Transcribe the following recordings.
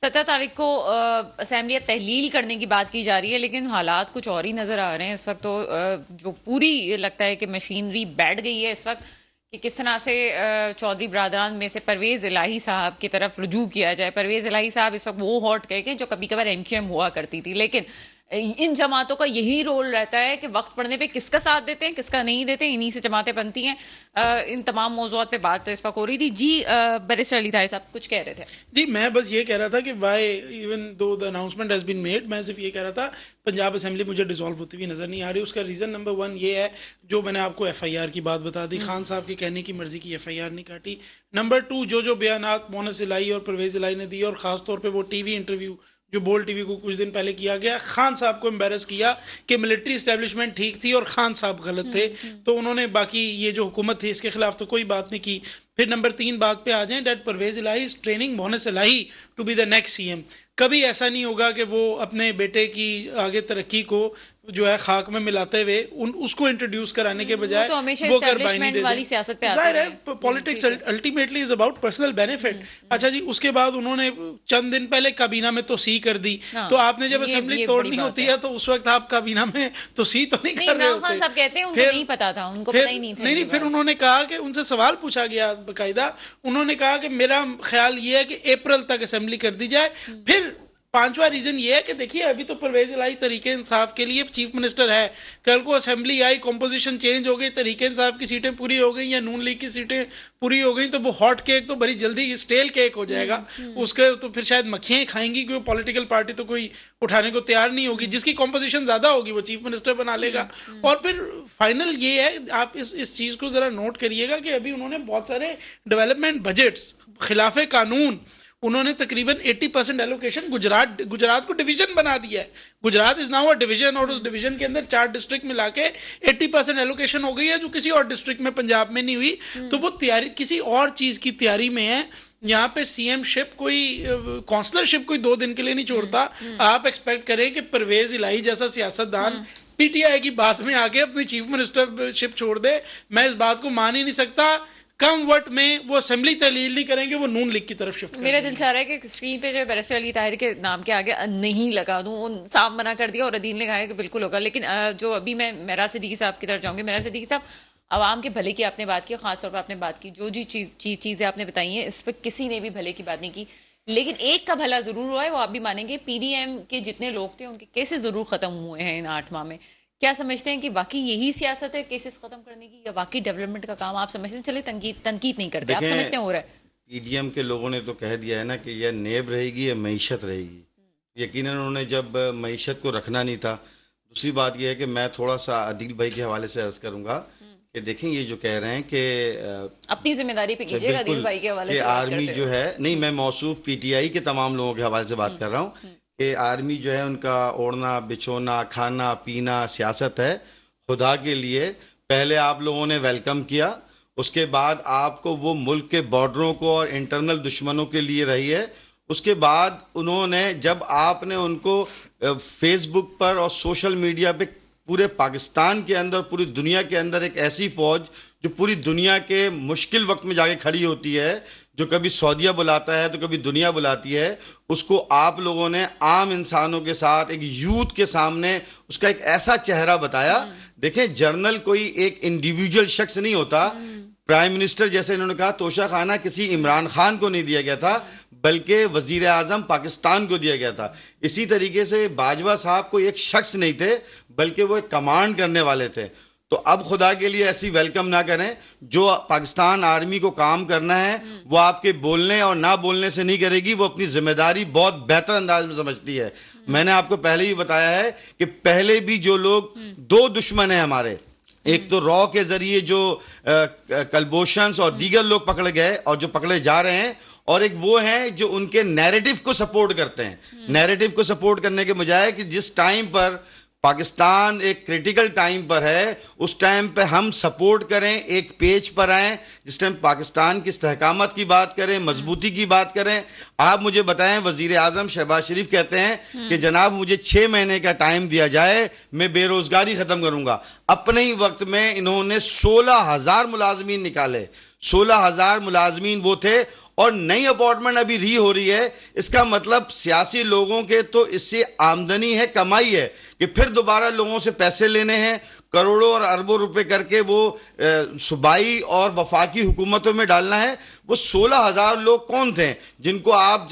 17 तारीख को असेंबली तहलील करने की बात की जा रही है, लेकिन हालात कुछ और ही नजर आ रहे हैं इस वक्त। तो जो पूरी लगता है कि मशीनरी बैठ गई है इस वक्त कि किस तरह से चौधरी बरादरान में से परवेज इलाही साहब की तरफ रुजू किया जाए। परवेज इलाही साहब इस वक्त वो हॉट कह के जो कभी कभार एमक्यूएम हुआ करती थी, लेकिन इन जमातों का यही रोल रहता है कि वक्त पड़ने पे किसका साथ देते हैं, किसका नहीं देते, इन्हीं से जमातें बनती हैं। इन तमाम मौजूद पे बात इस वक्त हो रही थी। जी बैरिस्टर अली ताहिर साहब कुछ कह रहे थे। जी, मैं बस ये कह रहा था कि why even though the announcement has been made, मैं सिर्फ ये कह रहा था पंजाब असेंबली मुझे डिसॉल्व होती हुई नजर नहीं आ रही। उसका रीजन नंबर 1 ये है, जो मैंने आपको FIR की बात बता दी, खान साहब के कहने की मर्जी की FIR नहीं काटी। नंबर 2, जो बयानात मोनस इलाही और परवेज इलाही ने दी, और खासतौर पर वो टीवी इंटरव्यू जो बोल टीवी को कुछ दिन पहले किया गया, खान साहब को एम्बेरस किया कि मिलिट्री एस्टेब्लिशमेंट ठीक थी और खान साहब गलत थे। तो उन्होंने बाकी ये जो हुकूमत थी इसके खिलाफ तो कोई बात नहीं की। फिर नंबर 3 बात पे आ जाएं, that Pervez Elahi is training Moonis Elahi to be the next CM। कभी ऐसा नहीं होगा कि वो अपने बेटे की आगे तरक्की को जो है खाक में मिलाते हुए उसको इंट्रोड्यूस कराने के बजाय तो हमेशा वो एस्टेब्लिशमेंट वाली सियासत पे आते जाहिर रहे। है politics ultimately is about personal benefit. अच्छा जी, उसके बाद उन्होंने चंद दिन पहले काबीना में तोसी कर दी। तो आपने जब असेंबली तोड़नी होती है तो उस वक्त आप काबीना में तोसी तो नहीं कर रहे होते। खान साहब कहते हैं उनको नहीं पता था, उनको पता ही नहीं था। नहीं, फिर उन्होंने कहा कि उनसे सवाल पूछा गया बाकायदा, उन्होंने कहा कि मेरा ख्याल ये है कि अप्रैल तक असेंबली कर दी जाए। फिर 5वां रीजन ये है कि देखिए अभी तो परवेज इलाही तरीके इंसाफ के लिए चीफ मिनिस्टर है, कल को असेंबली आई, कॉम्पोजिशन चेंज हो गई, तरीके इंसाफ की सीटें पूरी हो गई या नून लीग की सीटें पूरी हो गई, तो वो हॉट केक तो बड़ी जल्दी स्टेल केक हो जाएगा। उसके तो फिर शायद मक्खियां खाएंगी, क्योंकि पॉलिटिकल पार्टी तो कोई उठाने को तैयार नहीं होगी। जिसकी कॉम्पोजिशन ज्यादा होगी वो चीफ मिनिस्टर बना लेगा। और फिर फाइनल ये है, आप इस चीज को जरा नोट करिएगा कि अभी उन्होंने बहुत सारे डेवलपमेंट बजट्स, खिलाफे कानून, उन्होंने तकरीबन 80% एलोकेशन गुजरात को डिवीजन बना दिया है। Gujarat is now a division, और उस डिवीजन के अंदर 4 डिस्ट्रिक्ट मिला के 80% एलोकेशन हो गई है, जो किसी और डिस्ट्रिक्ट में पंजाब में नहीं हुई। तो वो तैयारी किसी और चीज की तैयारी में है। यहाँ पे CMशिप कोई काउंसलरशिप कोई 2 दिन के लिए नहीं छोड़ता। आप एक्सपेक्ट करें कि परवेज इलाही जैसा सियासतदान PTI की बात में आके अपनी चीफ मिनिस्टरशिप छोड़ दे, मैं इस बात को मान ही नहीं सकता। कम वट में वो असेंबली तहलील नहीं करेंगे, वो नून लीग की तरफ शिफ्ट करेंगे। मेरा दिल चाह रहा है कि स्क्रीन पे जो बैरिस्टर अली ताहिर के नाम के आगे नहीं लगा दूं, वो साफ मना कर दिया और अदील ने कहा कि बिल्कुल होगा। लेकिन जो अभी मैं मेरा सिद्दीकी साहब की तरफ जाऊंगी। मेरा सिद्दीकी साहब, आवाम के भले की आपने बात की, खासतौर पर आपने बात की जो जी चीजें आपने बताई हैं, इस पर किसी ने भी भले की बात नहीं की, लेकिन एक का भला जरूर हुआ है। वो आप भी मानेंगे, PDM के जितने लोग थे उनके केसेस जरूर खत्म हुए हैं इन 8 माह में। क्या समझते हैं कि वाकई यही सियासत है केसेस खत्म करने की, या वाकई डेवलपमेंट का काम आप समझते हैं? चले तनकीद नहीं करते, आप समझते हैं हो रहा है। PDM के लोगों ने तो कह दिया है ना कि यह नेब रहेगी या मईशत रहेगी। यकीनन उन्होंने जब मईशत को रखना नहीं था। दूसरी बात यह है कि मैं थोड़ा सा अदील भाई के हवाले से अर्ज करूंगा कि देखें, ये जो कह रहे हैं कि अपनी जिम्मेदारी पे कीजिएगा अदील भाई के हवाले से। आर्मी जो है, नहीं मैं मौसूफ PTI के तमाम लोगों के हवाले से बात कर रहा हूँ कि आर्मी जो है उनका ओढ़ना बिछोना खाना पीना सियासत है। खुदा के लिए पहले आप लोगों ने वेलकम किया, उसके बाद आपको वो मुल्क के बॉर्डरों को और इंटरनल दुश्मनों के लिए रही है। उसके बाद उन्होंने, जब आपने उनको फेसबुक पर और सोशल मीडिया पे पूरे पाकिस्तान के अंदर, पूरी दुनिया के अंदर एक ऐसी फौज जो पूरी दुनिया के मुश्किल वक्त में जाके खड़ी होती है, जो कभी सऊदीया बुलाता है तो कभी दुनिया बुलाती है, उसको आप लोगों ने आम इंसानों के साथ, एक यूथ के सामने उसका एक ऐसा चेहरा बताया। देखें, जर्नल कोई एक इंडिविजुअल शख्स नहीं होता। प्राइम मिनिस्टर, जैसे इन्होंने कहा, तोशा खाना किसी इमरान खान को नहीं दिया गया था, बल्कि वजीर आजम पाकिस्तान को दिया गया था। इसी तरीके से बाजवा साहब कोई एक शख्स नहीं थे, बल्कि वो एक कमांड करने वाले थे। तो अब खुदा के लिए ऐसी वेलकम ना करें। जो पाकिस्तान आर्मी को काम करना है वो आपके बोलने और ना बोलने से नहीं करेगी, वो अपनी जिम्मेदारी बहुत बेहतर अंदाज में समझती है। मैंने आपको पहले ही बताया है कि पहले भी जो लोग, 2 दुश्मन हैं हमारे, एक तो रॉ के जरिए जो कलबोशंस और दीगर लोग पकड़े गए और जो पकड़े जा रहे हैं, और एक वो हैं जो उनके नैरेटिव को सपोर्ट करते हैं। नैरेटिव को सपोर्ट करने के बजाय कि जिस टाइम पर पाकिस्तान एक क्रिटिकल टाइम पर है, उस टाइम पे हम सपोर्ट करें, एक पेज पर आएं, जिस टाइम पाकिस्तान की इस्तेहकामत की बात करें, मजबूती की बात करें। आप मुझे बताएं, वजीर आजम शहबाज शरीफ कहते हैं कि जनाब मुझे 6 महीने का टाइम दिया जाए, मैं बेरोजगारी खत्म करूंगा। अपने ही वक्त में इन्होंने 16,000 मुलाजमीन निकाले। 16,000 मुलाजमीन वो थे, और नई अपॉइंटमेंट अभी री हो रही है। इसका मतलब सियासी लोगों के तो इससे आमदनी है, कमाई है, कि फिर दोबारा लोगों से पैसे लेने हैं, करोड़ों और अरबों रुपए करके वो सूबाई और वफाकी हुकूमतों में डालना है। वो 16,000 लोग कौन थे जिनको आप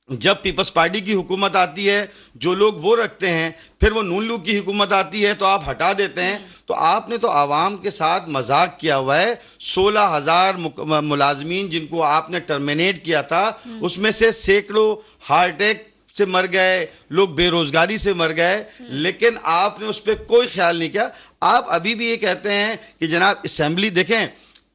जब पीपल्स पार्टी की हुकूमत आती है, जो लोग वो रखते हैं, फिर वो नून लीग की हुकूमत आती है तो आप हटा देते हैं। तो आपने तो आवाम के साथ मजाक किया हुआ है। 16,000 मुलाजमीन जिनको आपने टर्मिनेट किया था, उसमें से सैकड़ों हार्ट अटैक से मर गए, लोग बेरोजगारी से मर गए, लेकिन आपने उस पर कोई ख्याल नहीं किया। आप अभी भी ये कहते हैं कि जनाब असेंबली देखें,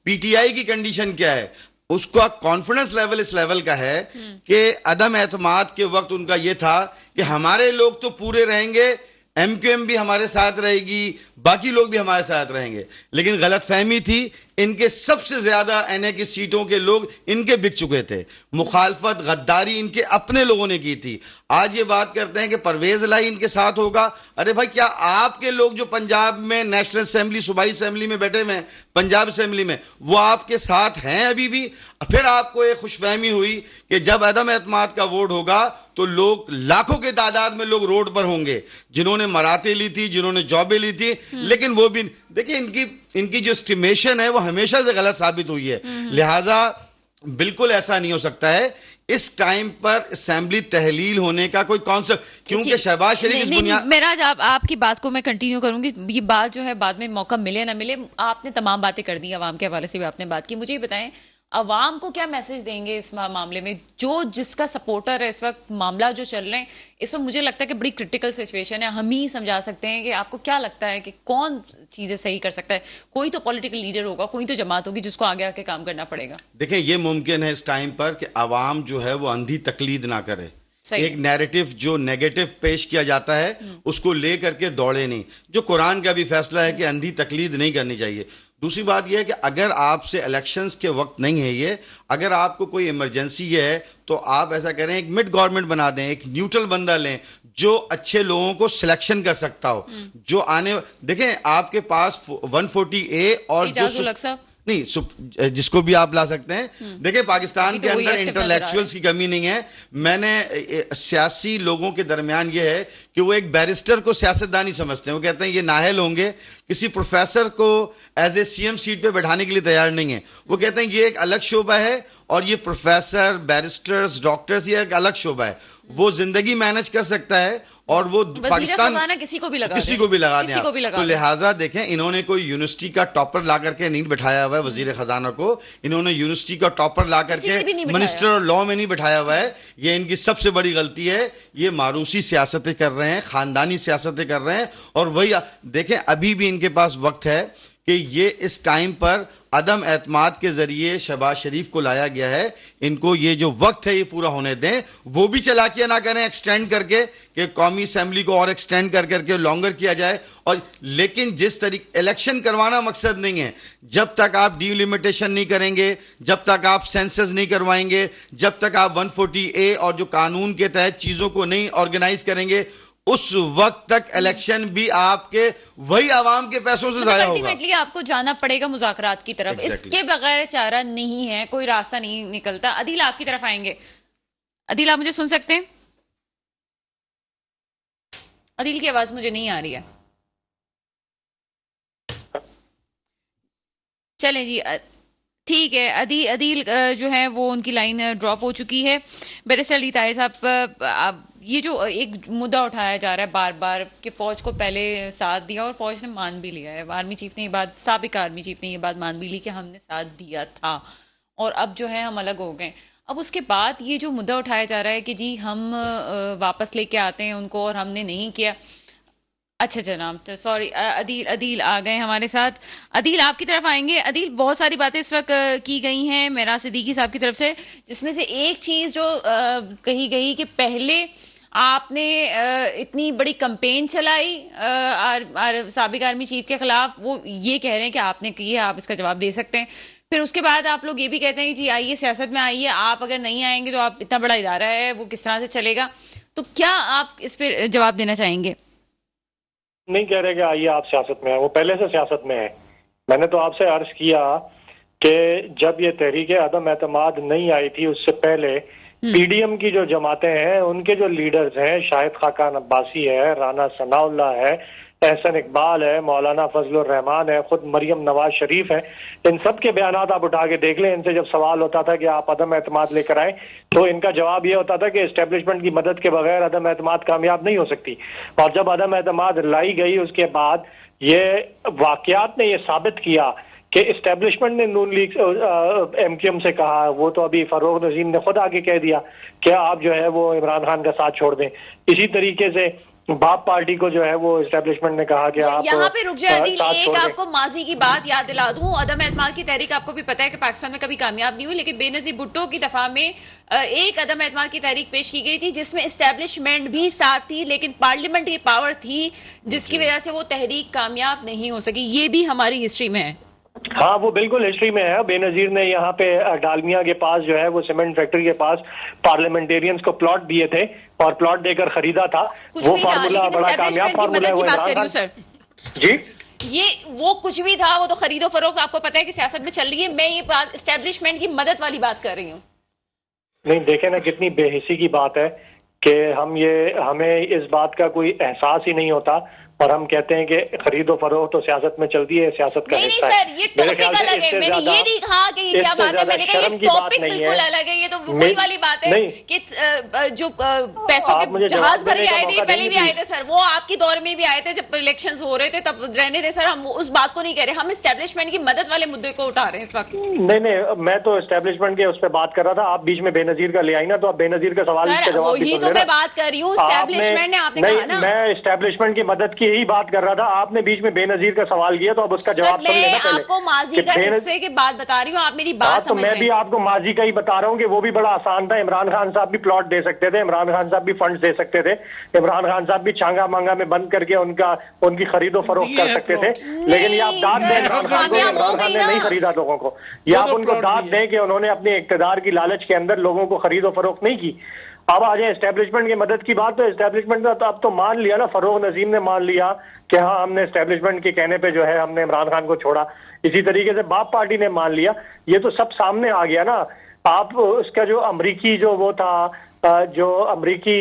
पीटीआई की कंडीशन क्या है, उसका कॉन्फिडेंस लेवल इस लेवल का है कि अदम एतमाद के वक्त उनका यह था कि हमारे लोग तो पूरे रहेंगे, एमक्यूएम भी हमारे साथ रहेगी, बाकी लोग भी हमारे साथ रहेंगे। लेकिन गलतफहमी थी, इनके सबसे ज्यादा एनए की सीटों के लोग इनके बिक चुके थे। मुखालफत, गद्दारी इनके अपने लोगों ने की थी। आज ये बात करते हैं कि परवेज इलाही इनके साथ होगा। अरे भाई, क्या आपके लोग जो पंजाब में नेशनल असेंबली, सूबाई असेंबली में बैठे हुए हैं, पंजाब असेंबली में, वो आपके साथ हैं अभी भी? फिर आपको एक खुशफहमी हुई कि जब अदम एतमाद का वोट होगा तो लोग, लाखों के तादाद में लोग रोड पर होंगे, जिन्होंने मराते ली थी, जिन्होंने जॉबें ली थी। लेकिन वो भी देखिए, इनकी जो एस्टिमेशन है वो हमेशा से गलत साबित हुई है। लिहाजा बिल्कुल ऐसा नहीं हो सकता है इस टाइम पर असेंबली तहलील होने का कोई कॉन्सेप्ट, क्योंकि शहबाज शरीफ इस बुनियाद। मेराज, आपकी बात को मैं कंटिन्यू करूंगी। ये बात जो है बाद में मौका मिले ना मिले, आपने तमाम बातें कर दी, अवाम के हवाले से भी आपने बात की। मुझे ये बताएं, अवाम को क्या मैसेज देंगे इस मामले में? जिसका सपोर्टर है इस वक्त, मामला जो चल रहे हैं इस वक्त, मुझे लगता है कि बड़ी क्रिटिकल सिचुएशन है। हम ही समझा सकते हैं कि आपको क्या लगता है कि कौन चीजें सही कर सकता है? कोई तो पॉलिटिकल लीडर होगा, कोई तो जमात होगी जिसको आगे आके काम करना पड़ेगा। देखें, ये मुमकिन है इस टाइम पर कि अवाम जो है वो अंधी तकलीद ना करे। एक नैरेटिव जो नेगेटिव पेश किया जाता है उसको लेकर के दौड़े नहीं। जो कुरान का भी फैसला है कि अंधी तकलीद नहीं करनी चाहिए। दूसरी बात यह है कि अगर आपसे इलेक्शंस के वक्त नहीं है ये, अगर आपको कोई इमरजेंसी है तो आप ऐसा करें, एक मिड गवर्नमेंट बना दें, एक न्यूट्रल बंदा लें जो अच्छे लोगों को सिलेक्शन कर सकता हो, जो आने। देखें, आपके पास 140A और जो नहीं, जिसको भी आप ला सकते हैं। देखिए, पाकिस्तान के अंदर इंटेलेक्चुअल्स की कमी नहीं है। मैंने सियासी लोगों के दरमियान यह है कि वो एक बैरिस्टर को सियासतदानी समझते हैं। वो कहते हैं ये नाहल होंगे, किसी प्रोफेसर को एज ए सीएम सीट पे बैठाने के लिए तैयार नहीं है। वो कहते हैं ये एक अलग शोबा है, और ये प्रोफेसर, बैरिस्टर्स, डॉक्टर्स, ये एक अलग शोबा है। वो जिंदगी मैनेज कर सकता है और वो पाकिस्तान किसी को भी लगा दें। तो लिहाजा देखें, इन्होंने कोई यूनिवर्सिटी का टॉपर ला करके नहीं बैठाया हुआ है वजीर खजाना को। इन्होंने यूनिवर्सिटी का टॉपर ला करके मिनिस्टर ऑफ लॉ में नहीं बैठाया हुआ है। ये इनकी सबसे बड़ी गलती है। ये मारूसी सियासतें कर रहे हैं, खानदानी सियासतें कर रहे हैं। और वही देखें, अभी भी इनके पास वक्त है कि ये इस टाइम पर अदम एतमाद के जरिए शहबाज शरीफ को लाया गया है। इनको ये जो वक्त है ये पूरा होने दें। वो भी चलाकियां ना करें एक्सटेंड करके, कि कौमी असेंबली को और एक्सटेंड कर करके लॉन्गर किया जाए। और लेकिन जिस तरीके इलेक्शन करवाना मकसद नहीं है, जब तक आप डिलिमिटेशन नहीं करेंगे, जब तक आप सेंसस नहीं करवाएंगे, जब तक आप 140A और जो कानून के तहत चीजों को नहीं ऑर्गेनाइज करेंगे, उस वक्त तक इलेक्शन भी आपके वही आवाम के पैसों से जाया होगा। अल्टीमेटली आपको जाना पड़ेगा मुज़ाकरात की तरफ। इसके बगैर चारा नहीं है, कोई रास्ता नहीं निकलता। अदील, आपकी तरफ आएंगे। अदील, आप मुझे सुन सकते हैं? अदील की आवाज मुझे नहीं आ रही है। चलें जी, ठीक है। अदील जो है वो उनकी लाइन ड्रॉप हो चुकी है। बैरिस्टर अली ताहिर साहब, ये जो एक मुद्दा उठाया जा रहा है बार बार कि फौज को पहले साथ दिया और फौज ने मान भी लिया है। आर्मी चीफ ने ये बात, साबिक आर्मी चीफ ने ये बात मान भी ली कि हमने साथ दिया था और अब जो है हम अलग हो गए। अब उसके बाद ये जो मुद्दा उठाया जा रहा है कि जी हम वापस लेके आते हैं उनको और हमने नहीं किया। अच्छा जनाब, तो सॉरी, अदील आ गए हमारे साथ। अदील, आपकी तरफ आएंगे। अदील, बहुत सारी बातें इस वक्त की गई हैं मेरा सिद्दीकी साहब की तरफ से, जिसमें से एक चीज जो कही गई कि पहले आपने इतनी बड़ी कैंपेन चलाई साबिक आर्मी चीफ के खिलाफ, वो ये कह रहे हैं कि आपने की है, आप इसका जवाब दे सकते हैं। फिर उसके बाद आप लोग ये भी कहते हैं जी आइए सियासत में आइए, आप अगर नहीं आएंगे तो आप इतना बड़ा इदारा है वो किस तरह से चलेगा। तो क्या आप इस पर जवाब देना चाहेंगे? नहीं कह रहे कि आइए आप सियासत में है, वो पहले से सियासत में है। मैंने तो आपसे अर्ज किया कि जब ये तहरीक अदम एतमाद नहीं आई थी उससे पहले पीडीएम की जो जमातें हैं उनके जो लीडर्स हैं, शाहिद खाकान अब्बासी है, राना सनाउल्लाह है, एहसन इकबाल है, मौलाना फजलुर रहमान है, खुद मरियम नवाज शरीफ है, इन सब के बयानात आप उठा के देख लें। इनसे जब सवाल होता था कि आप अदम एतमाद लेकर आए तो इनका जवाब ये होता था कि एस्टेब्लिशमेंट की मदद के बगैर अदम एतमाद कामयाब नहीं हो सकती। और जब अदम एतमाद लाई गई उसके बाद ये वाकयात ने ये साबित किया कि एस्टेब्लिशमेंट ने नून लीग एमक्यूएम से कहा, वो तो अभी फरोग नजीम ने खुद आगे कह दिया कि आप जो है वो इमरान खान का साथ छोड़ दें। इसी तरीके से बाप पार्टी को जो है वो एस्टेब्लिशमेंट ने कहा कि आप यहाँ पे रुक जाए अदील, साथ एक छोड़ दें। आपको माजी की बात याद दिला दूं, अदम एतमाद की तहरीक आपको भी पता है कि पाकिस्तान में कभी कामयाब नहीं हुई, लेकिन बेनजीर भुट्टो की दफा में एक अदम एतमाद की तहरीक पेश की गई थी जिसमें एस्टेब्लिशमेंट भी साथ थी, लेकिन पार्लियामेंट की पावर थी जिसकी वजह से वो तहरीक कामयाब नहीं हो सकी। ये भी हमारी हिस्ट्री में है। हाँ, वो बिल्कुल हिस्ट्री में है। बेनजीर ने यहाँ पे डालमिया के पास जो है वो सीमेंट फैक्ट्री के पास पार्लियामेंटेरियंस को प्लॉट दिए थे और प्लॉट देकर खरीदा था। कुछ वो भी था, फार्मूला लेकिन बड़ा कामयाब establishment की फार्मूला है मदद वो की बात इमरान कर रही हूँ खान। सर। जी, ये वो कुछ भी था, वो तो खरीदो फरोख्त आपको पता है कि सियासत में चल रही है। मैं ये बात एस्टेब्लिशमेंट की मदद वाली बात कर रही हूँ। नहीं देखे ना कितनी बेहिसी की बात है कि हमें इस बात का कोई एहसास ही नहीं होता और हम कहते हैं कि खरीदो फरोख्त तो सियासत में चलती है, सियासत का नहीं हिस्सा सर, है। ये मेरे टॉपिक ख्याल से अलग है। इससे मैंने ये नहीं कहा कि ये क्या बात है, मैंने कहा ये टॉपिक बिल्कुल अलग है। ये तो वही वाली बात है कि जो पैसों के जहाज भर के आए थे, पहले भी आए थे सर, वो आपकी दौर में भी आए थे जब इलेक्शंस हो रहे थे, तब रहने दे सर, हम उस बात को नहीं कह रहे, हम एस्टेब्लिशमेंट की मदद वाले मुद्दे को उठा रहे हैं इस वक्त। नहीं, मैं तो एस्टेब्लिशमेंट के उस पर बात कर रहा था। आप बीच में बेनजीर का ले आई ना, तो आप बेनजीर का सवाल का जवाब वही तो मैं बात कर रही हूँ, एस्टेब्लिशमेंट ने आपने कहा ना। मैं एस्टेब्लिशमेंट की मदद की ही बात कर रहा था, आपने बीच में बेनजीर का सवाल किया तो अब उसका जवाब सुन लेना पहले। आपको माजी का हिस्से की बात बता रही हूँ, आप मेरी बात समझ तो मैं भी आपको माजी का ही बता रहा हूँ कि वो भी बड़ा आसान था। इमरान खान साहब भी प्लॉट दे सकते थे, इमरान खान साहब भी फंड दे सकते थे, इमरान खान साहब भी चांगा मांगा में बंद करके उनकी खरीदो फरोख्त कर सकते थे। लेकिन ये आप दाद दें इमरान खान को, इमरान खान ने नहीं खरीदा लोगों को। ये आप उनको दाद दें कि उन्होंने अपने इक्तदार की लालच के अंदर लोगों को खरीदो फरोख्त नहीं की। अब आ जाए एस्टेब्लिशमेंट की मदद की बात, तो एस्टेब्लिशमेंट ने तो अब तो मान लिया ना, फरोग नजीम ने मान लिया कि हाँ हमने एस्टेब्लिशमेंट के कहने पे जो है हमने इमरान खान को छोड़ा। इसी तरीके से बाप पार्टी ने मान लिया। ये तो सब सामने आ गया ना। आप उसका जो अमरीकी जो वो था, जो अमरीकी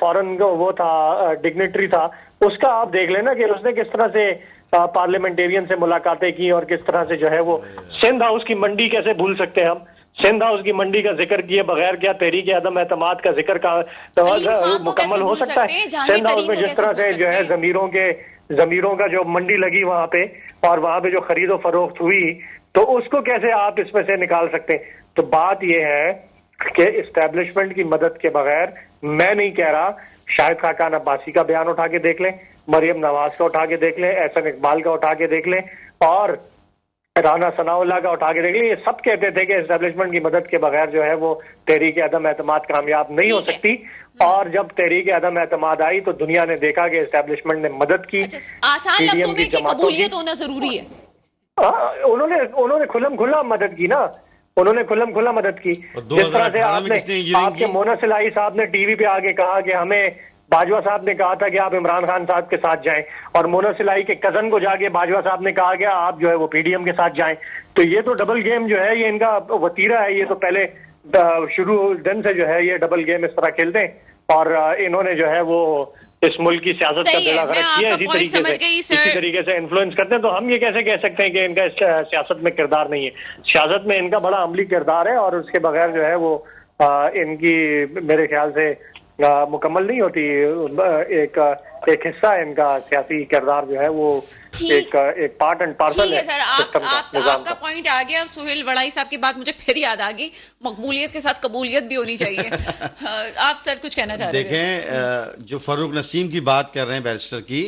फॉरेन वो था डिग्नेटरी था, उसका आप देख लेना कि उसने किस तरह से पार्लियामेंटेरियन से मुलाकातें की और किस तरह से जो है वो सिंध हाउस की मंडी कैसे भूल सकते हैं हम। सिंध हाउस की मंडी का जिक्र किए बगैर क्या तहरीक अदम एतमाद का जिक्र का मुकम्मल हो सकता है? सिंध हाउस में जिस तरह से जो है जमीरों का जो मंडी लगी वहां पे और वहां पे जो खरीदो फरोख्त हुई, तो उसको कैसे आप इसमें से निकाल सकते हैं? तो बात यह है कि एस्टेब्लिशमेंट की मदद के बगैर, मैं नहीं कह रहा, शाहिद खाकान अब्बासी का बयान उठा के देख लें, मरियम नवाज का उठा के देख लें, एहसन इकबाल का उठा के देख लें और राना सनाउल्लाह का उठा के देख लें, ये सब कहते थे कि एस्टेब्लिशमेंट की मदद के बगैर जो है वो तहरीक अदम एतमाद कामयाब नहीं हो सकती। और जब तहरीक अदम एतमाद आई तो दुनिया ने देखा कि एस्टेब्लिशमेंट ने मदद की। आसान लफ्जों में कि कबूलियत होना जरूरी है। उन्होंने खुल्लम खुल्ला मदद की ना, उन्होंने खुल्लम खुल्ला मदद की। जिस तरह से आपके मोना सिलाई साहब ने टीवी पे आके कहा कि हमें, बाजवा साहब ने कहा था कि आप इमरान खान साहब के साथ जाएं, और मोना सिलाई के कजन को जाके बाजवा साहब ने कहा कि आप जो है वो पीडीएम के साथ जाएं। तो ये तो डबल गेम जो है, ये इनका वतीरा है। ये तो पहले शुरू दिन से जो है ये डबल गेम इस तरह खेलते हैं और इन्होंने जो है वो इस मुल्क की सियासत का बेड़ा गर्क किया। इसी तरीके से इन्फ्लुएंस करते हैं। तो हम ये कैसे कह सकते हैं कि इनका सियासत में किरदार नहीं है? सियासत में इनका बड़ा अमली किरदार है और उसके बगैर जो है वो इनकी मेरे ख्याल से मुकम्मल नहीं होती। एक हिस्सा है इनका सियासी किरदार जो है वो एक पार्ट एंड पार्सल है। सर आपका पॉइंट आ गया। सुहेल वड़ाई साहब की बात मुझे फिर याद आ गई, मकबूलियत के साथ कबूलियत भी होनी चाहिए। आप सर कुछ कहना चाह रहे थे? देखें, जो फरूक नसीम की बात कर रहे हैं बैरिस्टर की,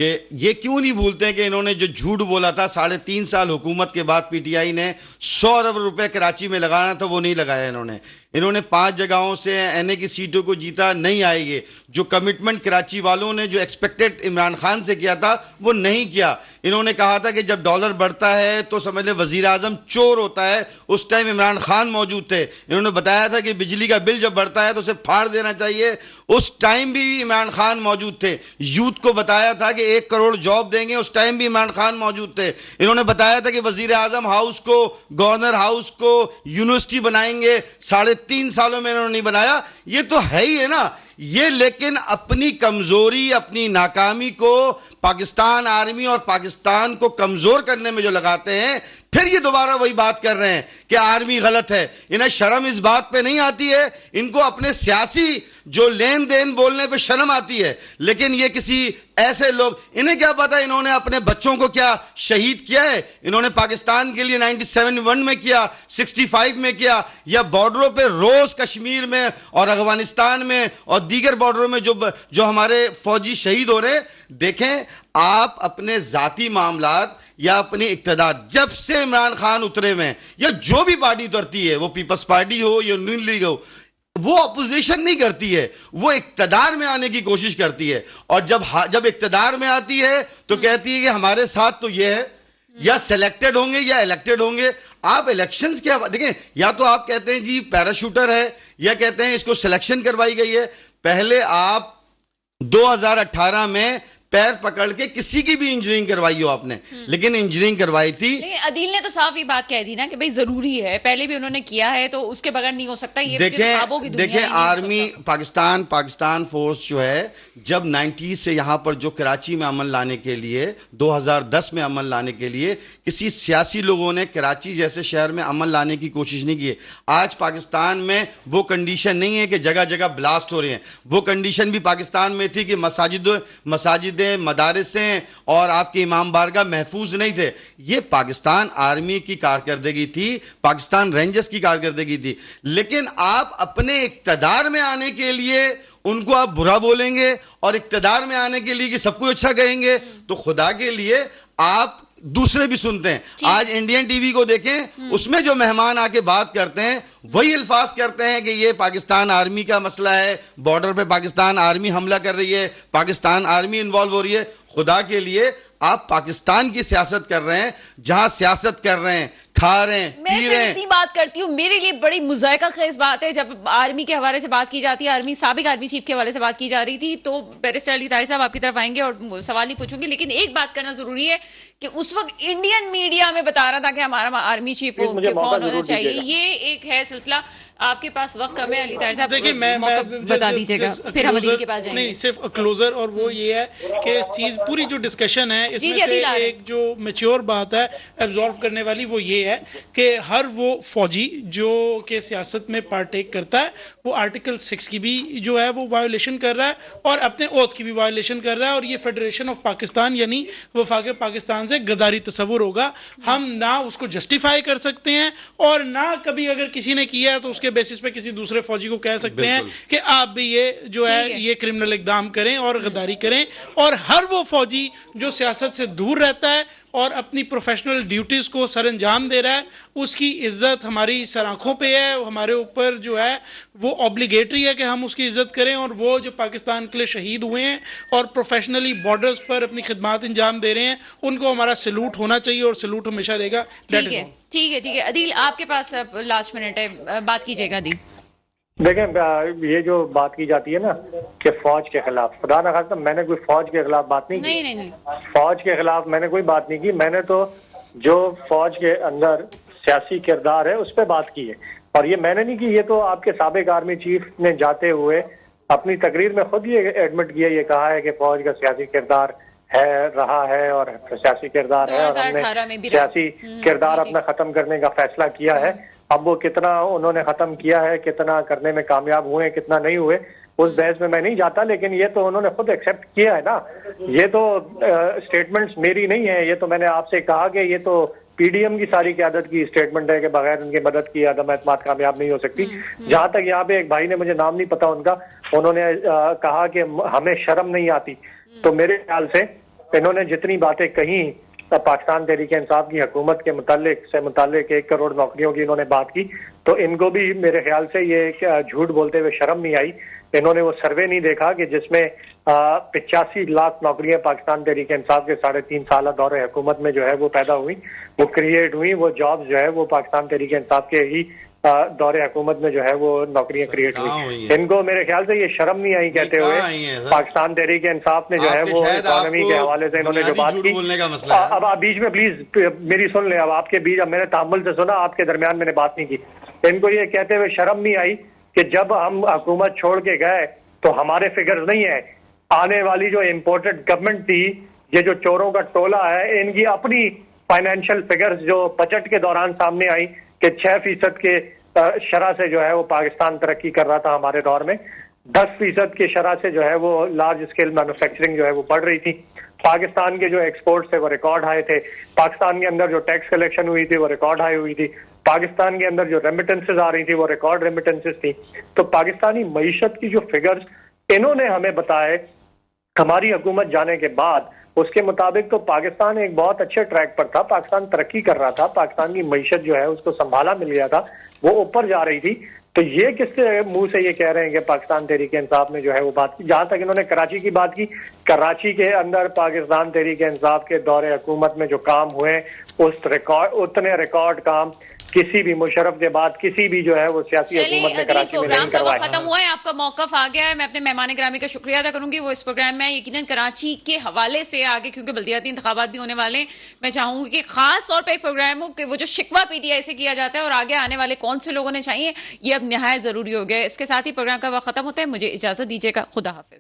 कि ये क्यों नहीं भूलते हैं कि इन्होंने जो झूठ बोला था 3.5 साल हुकूमत के बाद पीटीआई ने 100 अरब रुपए कराची में लगाना था, वो नहीं लगाया इन्होंने। इन्होंने 5 जगहों से एनए की सीटों को जीता, नहीं आएंगे। जो कमिटमेंट कराची वालों ने जो एक्सपेक्टेड इमरान खान से किया था वो नहीं किया। इन्होंने कहा था कि जब डॉलर बढ़ता है तो समझ ले वजीर आजम चोर होता है, उस टाइम इमरान खान मौजूद थे। इन्होंने बताया था कि बिजली का बिल जब बढ़ता है तो उसे फाड़ देना चाहिए, उस टाइम भी इमरान खान मौजूद थे। यूथ को बताया था कि 1 करोड़ जॉब देंगे, उस टाइम भी इमरान खान मौजूद थे। इन्होंने बताया था कि वजीर आजम हाउस को, गवर्नर हाउस को यूनिवर्सिटी बनाएंगे, 3.5 सालों में इन्होंने नहीं बनाया। ये तो है ही है ना ये। लेकिन अपनी कमजोरी, अपनी नाकामी को पाकिस्तान आर्मी और पाकिस्तान को कमजोर करने में जो लगाते हैं, फिर ये दोबारा वही बात कर रहे हैं कि आर्मी गलत है। इन्हें शर्म इस बात पे नहीं आती है, इनको अपने सियासी जो लेन देन बोलने पे शर्म आती है। लेकिन ये किसी ऐसे लोग, इन्हें क्या पता इन्होंने अपने बच्चों को क्या शहीद किया है। इन्होंने पाकिस्तान के लिए 97 में किया, 65 में किया, या बॉर्डरों पे रोज कश्मीर में और अफगानिस्तान में और दीगर बॉर्डरों में जो हमारे फौजी शहीद हो रहे। देखें, आप अपने जाती मामलात या अपनी इक्तदार, जब से इमरान खान उतरे में, या जो भी पार्टी उतरती है, वो पीपल्स पार्टी हो या नून लीग हो, वो अपोजिशन नहीं करती है, वो इक्तदार में आने की कोशिश करती है। और जब इक्तदार में आती है तो कहती है कि हमारे साथ तो ये है, या सिलेक्टेड होंगे या इलेक्टेड होंगे। आप इलेक्शंस क्या देखें, या तो आप कहते हैं जी पैराशूटर है, या कहते हैं इसको सिलेक्शन करवाई गई है। पहले आप 2018 में पैर पकड़ के किसी की भी इंजीनियरिंग करवाई हो आपने, लेकिन इंजीनियरिंग करवाई थी। लेकिन अदील ने तो साफ ही बात कह दी ना कि भाई जरूरी है, पहले भी उन्होंने किया है तो उसके बगैर नहीं हो सकता। ये देखें आर्मी पाकिस्तान फोर्स जो है, जब 90 से यहां पर जो कराची में अमन लाने के लिए, 2010 में अमन लाने के लिए किसी सियासी लोगों ने कराची जैसे शहर में अमन लाने की कोशिश नहीं की। आज पाकिस्तान में वो कंडीशन नहीं है कि जगह जगह ब्लास्ट हो रहे हैं। वो कंडीशन भी पाकिस्तान में थी कि मसाजिद मदारिसें और आपके इमाम बारगाह महफूज नहीं थे। ये पाकिस्तान आर्मी की कारकर्दगी थी, पाकिस्तान रेंजर्स की कारकर्दगी थी। लेकिन आप अपने इक्तदार में आने के लिए उनको आप बुरा बोलेंगे और इक्तदार में आने के लिए कि सब कुछ अच्छा कहेंगे, तो खुदा के लिए आप दूसरे भी सुनते हैं। आज इंडियन टीवी को देखें, उसमें जो मेहमान आके बात करते हैं वही अल्फाज करते हैं कि ये पाकिस्तान आर्मी का मसला है, बॉर्डर पे पाकिस्तान आर्मी हमला कर रही है, पाकिस्तान आर्मी इन्वॉल्व हो रही है। खुदा के लिए आप पाकिस्तान की सियासत कर रहे हैं, जहां सियासत कर रहे हैं, खा रहे हैं, पी रहे हैं। इतनी बात करती हूँ, मेरे लिए बड़ी मुज़ायका खेज बात है जब आर्मी के हवाले से बात की जाती है, साबिक आर्मी चीफ के हवाले से बात की जा रही थी, तो बैरिस्टर अली तारी साहब आपकी तरफ आएंगे और सवाल नहीं पूछूंगी। लेकिन एक बात करना जरूरी है कि उस वक्त इंडियन मीडिया में बता रहा था कि हमारा आर्मी चीफ कौन होना चाहिए। ये एक है सिलसिला। आपके पास वक्त कम है अली तारी साहब, देखिए मैं बता दीजिएगा, फिर हम अदील के पास जाएंगे। नहीं, सिर्फ क्लोजर, और वो ये है कि इस चीज पूरी जो डिस्कशन है इसमें से एक जो मैच्योर बात है एब्जॉर्व करने वाली, वो ये है कि हर वो फौजी जो के सियासत में पार्टेक करता है वो आर्टिकल 6 की भी जो है वो वायोलेशन कर रहा है और अपने ओथ की भी वायोलेशन कर रहा है। और ये फेडरेशन ऑफ पाकिस्तान यानी वफाक पाकिस्तान से गद्दारी तस्वुर होगा। हम ना उसको जस्टिफाई कर सकते हैं और ना कभी अगर किसी ने किया है तो उसके बेसिस पे किसी दूसरे फौजी को कह सकते हैं कि आप भी ये जो है ये क्रिमिनल इकदाम करें और गद्दारी करें। और हर वो फौजी जो सियासत से दूर रहता है और अपनी प्रोफेशनल ड्यूटीज को सर अंजाम दे रहा है, उसकी इज्जत हमारी सर आंखों पे है, हमारे ऊपर जो है वो ऑब्लिगेटरी है कि हम उसकी इज्जत करें। और वो जो पाकिस्तान के लिए शहीद हुए हैं और प्रोफेशनली बॉर्डर्स पर अपनी खिदमत अंजाम दे रहे हैं, उनको हमारा सैल्यूट होना चाहिए और सैल्यूट हमेशा रहेगा। ठीक है, ठीक है, ठीक है। अदील आपके पास लास्ट मिनट है, बात कीजिएगा अदील। देखें, ये जो बात की जाती है ना कि फौज के खिलाफ, खुदा ना खास्ता मैंने कोई फौज के खिलाफ बात नहीं की। नहीं। फौज के खिलाफ मैंने कोई बात नहीं की। मैंने तो जो फौज के अंदर सियासी किरदार है उस पर बात की है। और ये मैंने नहीं की, ये तो आपके साबिक आर्मी चीफ ने जाते हुए अपनी तकरीर में खुद ये एडमिट किया, ये कहा है कि फौज का सियासी किरदार है, रहा है और सियासी किरदार है और हमने सियासी किरदार अपना खत्म करने का फैसला किया है। अब वो कितना उन्होंने खत्म किया है, कितना करने में कामयाब हुए, कितना नहीं हुए, उस बहस में मैं नहीं जाता। लेकिन ये तो उन्होंने खुद एक्सेप्ट किया है ना। ये तो स्टेटमेंट्स मेरी नहीं है, ये तो मैंने आपसे कहा कि ये तो पीडीएम की सारी क़यादत की स्टेटमेंट है कि बगैर उनकी मदद की आदम एतमाद कामयाब नहीं हो सकती। जहां तक यहाँ पे एक भाई ने, मुझे नाम नहीं पता उनका, उन्होंने कहा कि हमें शर्म नहीं आती। तो मेरे ख्याल से इन्होंने जितनी बातें कही पाकिस्तान तहरीक इंसाफ की हुकूमत के मुतालिक 1 करोड़ नौकरियों की इन्होंने बात की, तो इनको भी मेरे ख्याल से ये झूठ बोलते हुए शर्म नहीं आई। इन्होंने वो सर्वे नहीं देखा कि जिसमें 85 लाख नौकरियां पाकिस्तान तहरीक इंसाफ के 3.5 साल दौरे हुकूमत में जो है वो पैदा हुई, वो क्रिएट हुई, वो जॉब्स जो है वो पाकिस्तान तहरीक इंसाफ के ही दौरे हुकूमत में जो है वो नौकरियां क्रिएट हुई। इनको मेरे ख्याल से ये शर्म नहीं आई कहते हुए पाकिस्तान तहरीक इंसाफ ने जो है वो इकोनॉमी के हवाले से इन्होंने जो बात की। अब आप बीच में प्लीज मेरी सुन ले, अब आपके बीच, अब मैंने तामुल से सुना, आपके दरमियान मैंने बात नहीं की। इनको ये कहते हुए शर्म नहीं आई कि जब हम हुकूमत छोड़ के गए तो हमारे फिगर्स नहीं है, आने वाली जो इम्पोर्टेड गवर्नमेंट थी, ये जो चोरों का टोला है, इनकी अपनी फाइनेंशियल फिगर्स जो बजट के दौरान सामने आई कि 6% के शरह से जो है वो पाकिस्तान तरक्की कर रहा था हमारे दौर में, 10% की शरह से जो है वो लार्ज स्केल मैन्युफैक्चरिंग जो है वो बढ़ रही थी, पाकिस्तान के जो एक्सपोर्ट्स थे वो रिकॉर्ड हाई थे, पाकिस्तान के अंदर जो टैक्स कलेक्शन हुई थी वो रिकॉर्ड हाई हुई थी, पाकिस्तान के अंदर जो रेमिटेंसेस आ रही थी वो रिकॉर्ड रेमिटेंसेस थी। तो पाकिस्तानी मईशत की जो फिगर्स इन्होंने हमें बताए हमारी हुकूमत जाने के बाद, उसके मुताबिक तो पाकिस्तान एक बहुत अच्छे ट्रैक पर था, पाकिस्तान तरक्की कर रहा था, पाकिस्तान की मईशत जो है उसको संभाला मिल गया था, वो ऊपर जा रही थी। तो ये किसके मुंह से ये कह रहे हैं कि पाकिस्तान तहरीक इंसाफ ने जो है वो बात की? जहां तक इन्होंने कराची की बात की, कराची के अंदर पाकिस्तान तहरीक इंसाफ के दौरे हुकूमत में जो काम हुए, उतने रिकॉर्ड काम किसी भी मुशर्रफ के बाद किसी भी जो है वो सियासी हुकूमत ने कराची में नहीं करवाया। खत्म हुआ है, आपका मौकफ आ गया है। मैं अपने मेहमान ग्रामी का शुक्रिया अदा करूंगी, वो इस प्रोग्राम में यकीनन कराची के हवाले से आगे, क्योंकि बल्दियाती इंतखाबात भी होने वाले हैं, मैं चाहूंगी कि खास तौर पर एक प्रोग्राम हो कि वो जो शिकवा पीटीआई से किया जाता है और आगे आने वाले कौन से लोगों ने चाहिए, ये अब निहायत जरूरी हो गया है। इसके साथ ही प्रोग्राम का वक्त खत्म होता है, मुझे इजाजत दीजिएगा, खुदा हाफिज।